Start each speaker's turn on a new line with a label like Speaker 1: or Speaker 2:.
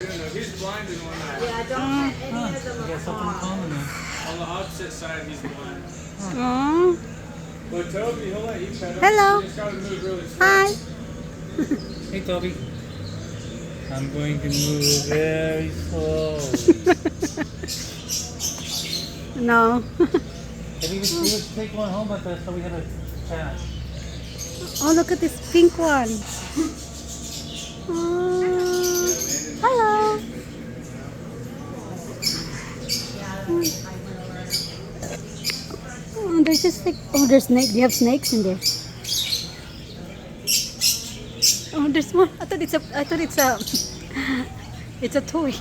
Speaker 1: He's blind in one eye.
Speaker 2: Yeah, don't let any of them
Speaker 3: You got something in
Speaker 2: apart.
Speaker 3: common then.
Speaker 1: On the opposite side, he's blind.
Speaker 4: Aww.
Speaker 1: But Toby, he'll let you pet him.
Speaker 4: Hello.
Speaker 1: You just gotta move really slow.
Speaker 4: Hi.
Speaker 3: Hey, Toby. I'm going to move very slow.
Speaker 4: No.
Speaker 3: Maybe we should take one home with us so we have a chat.
Speaker 4: Oh, look at this pink one. Hello. Oh, there's just like, oh, there's snake. Do you have snakes in there? Oh, there's one. I thought it's a it's a toy.